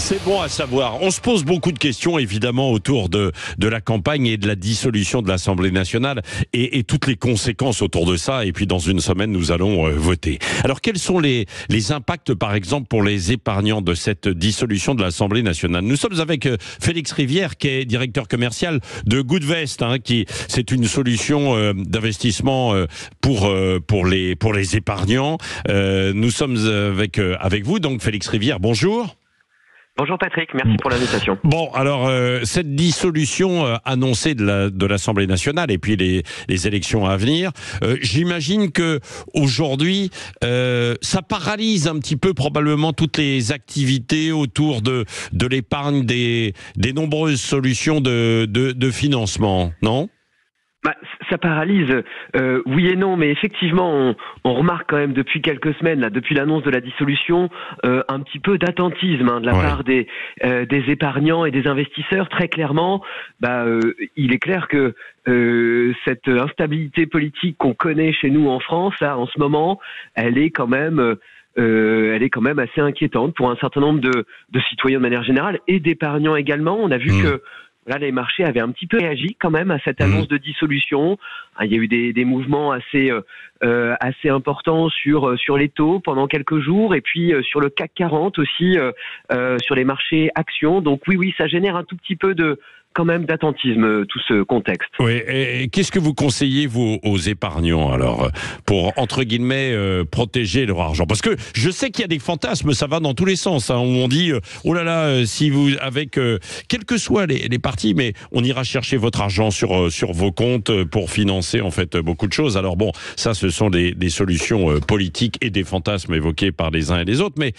C'est bon à savoir. On se pose beaucoup de questions, évidemment, autour de la campagne et de la dissolution de l'Assemblée nationale et toutes les conséquences autour de ça. Et puis, dans une semaine, nous allons voter. Alors, quels sont les impacts, par exemple, pour les épargnants de cette dissolution de l'Assemblée nationale? Nous sommes avec Félix Rivière, qui est directeur commercial de Goodvest, c'est une solution d'investissement pour les épargnants. Nous sommes avec vous, donc Félix Rivière, bonjour. Bonjour Patrick, merci pour l'invitation. Bon, alors cette dissolution annoncée de l'Assemblée nationale et puis les élections à venir, j'imagine que aujourd'hui ça paralyse un petit peu probablement toutes les activités autour de l'épargne, des nombreuses solutions de financement, non ? Ça paralyse, oui et non, mais effectivement, on remarque quand même depuis quelques semaines, là, depuis l'annonce de la dissolution, un petit peu d'attentisme de la part des épargnants et des investisseurs. Très clairement, il est clair que cette instabilité politique qu'on connaît chez nous en France, là, en ce moment, elle est quand même assez inquiétante pour un certain nombre de citoyens de manière générale et d'épargnants également. On a vu que là, les marchés avaient un petit peu réagi quand même à cette annonce de dissolution. Il y a eu des mouvements assez importants sur les taux pendant quelques jours, et puis sur le CAC 40 aussi, sur les marchés actions. Donc oui, ça génère un tout petit peu quand même d'attentisme, tout ce contexte. Oui, et qu'est-ce que vous conseillez, vous, aux épargnants, alors, pour, entre guillemets, protéger leur argent? Parce que je sais qu'il y a des fantasmes, ça va dans tous les sens, où on dit, oh là là, si vous, avec, quels que soient les partis, mais on ira chercher votre argent sur vos comptes pour financer, en fait, beaucoup de choses. Alors bon, ça, ce sont des solutions politiques et des fantasmes évoqués par les uns et les autres, mais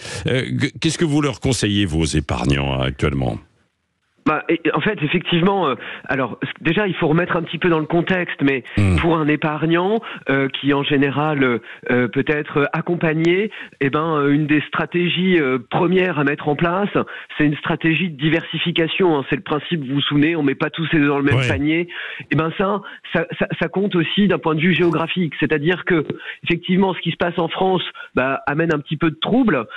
qu'est-ce que vous leur conseillez, vos épargnants, actuellement? En fait, effectivement, alors déjà, il faut remettre un petit peu dans le contexte, mais pour un épargnant qui, en général, peut être accompagné, une des stratégies premières à mettre en place, c'est une stratégie de diversification. C'est le principe, vous vous souvenez, on met pas tous ses œufs dans le même panier. Ça compte aussi d'un point de vue géographique, c'est-à-dire que effectivement, ce qui se passe en France amène un petit peu de trouble,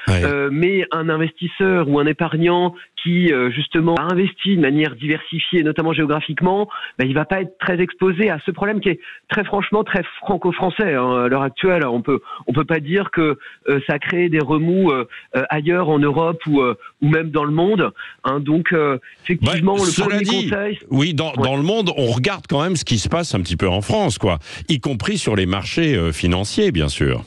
mais un investisseur ou un épargnant qui justement a investi de manière diversifiée, notamment géographiquement, il va pas être très exposé à ce problème qui est très franchement très franco-français à l'heure actuelle. On peut pas dire que ça crée des remous ailleurs en Europe ou même dans le monde. Donc effectivement, le premier conseil. Oui, dans le monde, on regarde quand même ce qui se passe un petit peu en France, y compris sur les marchés financiers, bien sûr.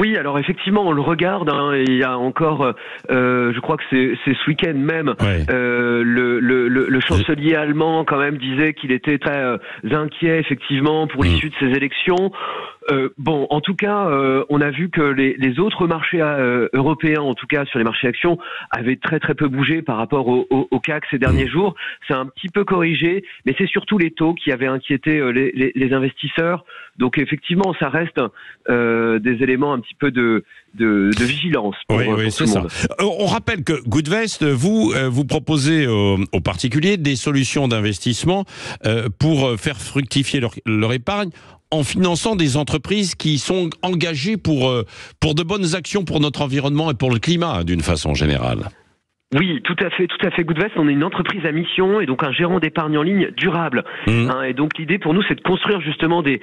Oui, alors effectivement, on le regarde. Il y a encore, je crois que c'est ce week-end même, le chancelier allemand quand même disait qu'il était très inquiet effectivement pour l'issue de ces élections. En tout cas, on a vu que les autres marchés européens, en tout cas sur les marchés actions, avaient très très peu bougé par rapport au CAC ces derniers jours. C'est un petit peu corrigé, mais c'est surtout les taux qui avaient inquiété les investisseurs. Donc effectivement, ça reste des éléments un petit peu de vigilance pour tout le monde. On rappelle que Goodvest, vous proposez aux particuliers des solutions d'investissement pour faire fructifier leur épargne en finançant des entreprises qui sont engagées pour de bonnes actions pour notre environnement et pour le climat, d'une façon générale. Oui, tout à fait. Goodvest, on est une entreprise à mission et donc un gérant d'épargne en ligne durable. Et donc l'idée pour nous, c'est de construire justement des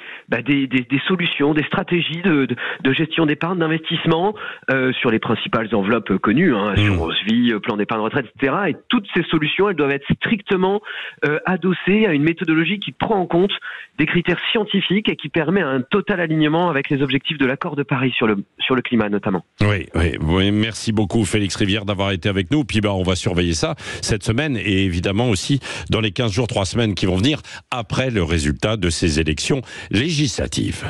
solutions, des stratégies de gestion d'épargne, d'investissement sur les principales enveloppes connues, assurance vie, plan d'épargne retraite, etc. Et toutes ces solutions, elles doivent être strictement adossées à une méthodologie qui prend en compte des critères scientifiques et qui permet un total alignement avec les objectifs de l'accord de Paris sur le climat notamment. Oui, merci beaucoup Félix Rivière d'avoir été avec nous. Puis on va surveiller ça cette semaine et évidemment aussi dans les 15 jours, 3 semaines qui vont venir après le résultat de ces élections législatives.